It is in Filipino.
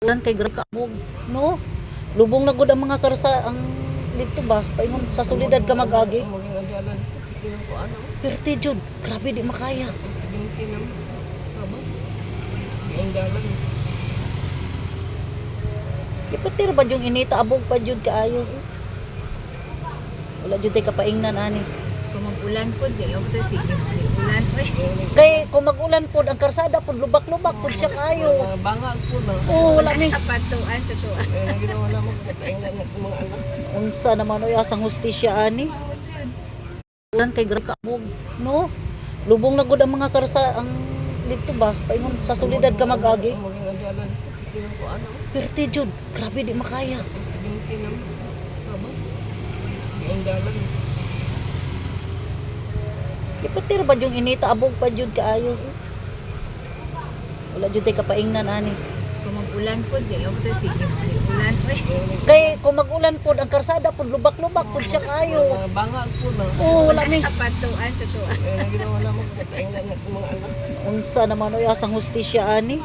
Ulan kay gra kabog, no? Lubong na gud ang mga karsa ang dito ba? Paingon sa solidad ka mag-agi. Maging adalan ko ano. Perti jud, grabe di makaya. 70 naman. Aba. Ang dalan. Ipatir ba yung inita abog pa jud kaayo? Wala jud tay kapaingnan ani. Kung mag-ulan po, di ako sige mag-ulan po. Kay kung mag-ulan pod ang karsada pod lubak-lubak pod siya kaayo. Bangag po ba? Oh, wala mi. Kapatuan sa tuwa. Ang ginawa lang mo kapatainan ng mga anak. Unsa naman oy asang hustisya ani? Ulan kay gra kabog, no? Lubong na gud ang mga karsa ang dito ba? Paingon sa solidad ka mag-agi. Maging adalan ko ano. Perti jud, grabe di makaya. 70 naman. Aba. Ang dalan. Ipatir ba yung inita abog pa jud kaayo? Wala jud tay kapaingnan ani. Kung mag-ulan po, di ako sige mag-ulan po. Kay kung mag-ulan pod ang karsada pod lubak-lubak pod siya kaayo. Bangag po ba? Oh, wala mi. Kapatuan sa tuwa. Ang ginawa lang mo kapatainan ng mga anak. Unsa naman oy asang hustisya ani?